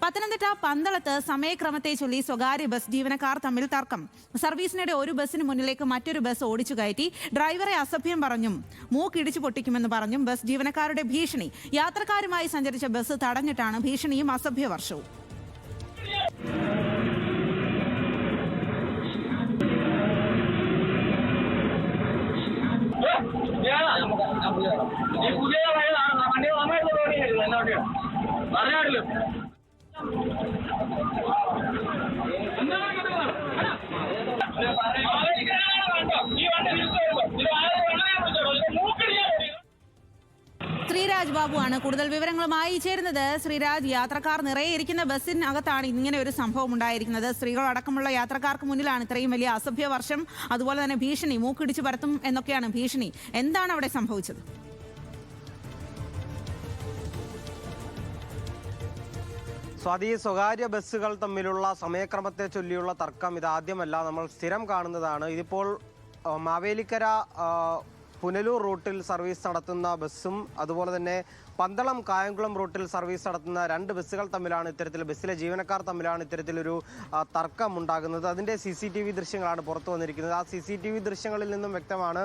പത്തനംതിട്ട പന്തളത്ത് സമയക്രമത്തെ ചൊല്ലി സ്വകാര്യ ബസ് ജീവനക്കാർ തമ്മിൽ തർക്കം. സർവീസിനിടെ ഒരു ബസ്സിന് മുന്നിലേക്ക് മറ്റൊരു ബസ് ഓടിച്ചു കയറ്റി ഡ്രൈവറെ അസഭ്യം പറഞ്ഞും മൂക്കിടിച്ചു പൊട്ടിക്കുമെന്ന് പറഞ്ഞും ബസ് ജീവനക്കാരുടെ ഭീഷണി. യാത്രക്കാരുമായി സഞ്ചരിച്ച ബസ് തടഞ്ഞിട്ടാണ് ഭീഷണിയും അസഭ്യവർഷവും. ശ്രീരാജ് ബാബുവാണ് കൂടുതൽ വിവരങ്ങളുമായി ചേരുന്നത്. ശ്രീരാജ്, യാത്രക്കാർ നിറയെ ഇരിക്കുന്ന ബസ്സിനകത്താണ് ഇങ്ങനെ ഒരു സംഭവം ഉണ്ടായിരിക്കുന്നത്. സ്ത്രീകളടക്കമുള്ള യാത്രക്കാർക്ക് മുന്നിലാണ് ഇത്രയും വലിയ അസഭ്യവർഷം, അതുപോലെ തന്നെ ഭീഷണി, മൂക്കിടിച്ചു പരത്തും എന്നൊക്കെയാണ് ഭീഷണി. എന്താണ് അവിടെ സംഭവിച്ചത്? സ്വാതി, സ്വകാര്യ ബസ്സുകൾ തമ്മിലുള്ള സമയക്രമത്തെ ചൊല്ലിയുള്ള തർക്കം ഇതാദ്യമല്ല, നമ്മൾ സ്ഥിരം കാണുന്നതാണ്. ഇതിപ്പോൾ മാവേലിക്കര പുനലൂർ റൂട്ടിൽ സർവീസ് നടത്തുന്ന ബസ്സും അതുപോലെ തന്നെ പന്തളം കായംകുളം റൂട്ടിൽ സർവീസ് നടത്തുന്ന രണ്ട് ബസ്സുകൾ തമ്മിലാണ് ബസ്സിലെ ജീവനക്കാർ തമ്മിലാണ് ഇത്തരത്തിലൊരു തർക്കം ഉണ്ടാകുന്നത്. അതിൻ്റെ CCTV ദൃശ്യങ്ങളാണ് പുറത്തു വന്നിരിക്കുന്നത്. ആ CCTV ദൃശ്യങ്ങളിൽ നിന്നും വ്യക്തമാണ്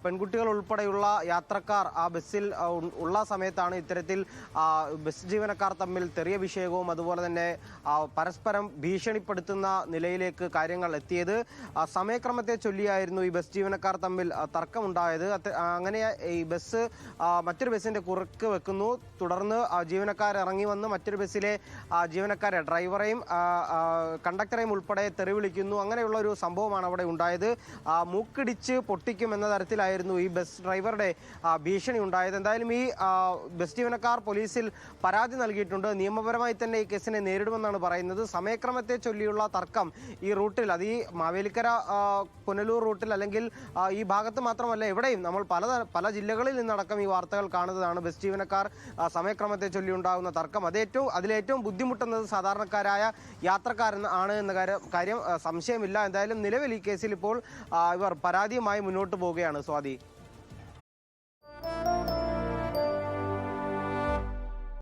പെൺകുട്ടികൾ ഉൾപ്പെടെയുള്ള യാത്രക്കാർ ആ ബസ്സിൽ ഉള്ള സമയത്താണ് ഇത്തരത്തിൽ ബസ് ജീവനക്കാർ തമ്മിൽ തെറിയ വിഷയവും അതുപോലെ തന്നെ പരസ്പരം ഭീഷണിപ്പെടുത്തുന്ന നിലയിലേക്ക് കാര്യങ്ങൾ എത്തിയത്. സമയക്രമത്തെ ചൊല്ലിയായിരുന്നു ഈ ബസ് ജീവനക്കാർ തമ്മിൽ തർക്കമുണ്ടായത്. അങ്ങനെ ഈ ബസ് മറ്റൊരു ബസ്സിന്റെ കുറുക്ക് വെക്കുന്നു. തുടർന്ന് ജീവനക്കാർ ഇറങ്ങി വന്ന് മറ്റൊരു ബസ്സിലെ ജീവനക്കാരെ, ഡ്രൈവറെയും കണ്ടക്ടറെയും ഉൾപ്പെടെ തെറി വിളിക്കുന്നു. അങ്ങനെയുള്ള ഒരു സംഭവമാണ് അവിടെ ഉണ്ടായത്. മൂക്കിടിച്ച് പൊട്ടിക്കും എന്ന തരത്തിലായിരുന്നു ഈ ബസ് ഡ്രൈവറുടെ ഭീഷണി ഉണ്ടായത്. എന്തായാലും ഈ ബസ് ജീവനക്കാർ പോലീസിൽ പരാതി നൽകിയിട്ടുണ്ട്. നിയമപരമായി തന്നെ ഈ കേസിനെ നേരിടുമെന്നാണ് പറയുന്നത്. സമയക്രമത്തെ ചൊല്ലിയുള്ള തർക്കം ഈ റൂട്ടിൽ, അത് ഈ മാവേലിക്കര പുനലൂർ റൂട്ടിൽ അല്ലെങ്കിൽ ഈ ഭാഗത്ത് മാത്രമല്ല, എവിടെയും നമ്മൾ പല ജില്ലകളിൽ നിന്നടക്കം ഈ വാർത്തകൾ കാണുന്നതാണ്. ബസ് ജീവനക്കാർ സമയക്രമത്തെ ചൊല്ലി ഉണ്ടാകുന്ന തർക്കം അതിലേറ്റവും ബുദ്ധിമുട്ടുന്നത് സാധാരണക്കാരായ യാത്രക്കാരാണ് എന്ന കാര്യം സംശയമില്ല. എന്തായാലും നിലവിൽ ഈ കേസിൽ ഇപ്പോൾ ഇവർ പരാതിയുമായി മുന്നോട്ട് പോവുകയാണ്. സ്വാതി.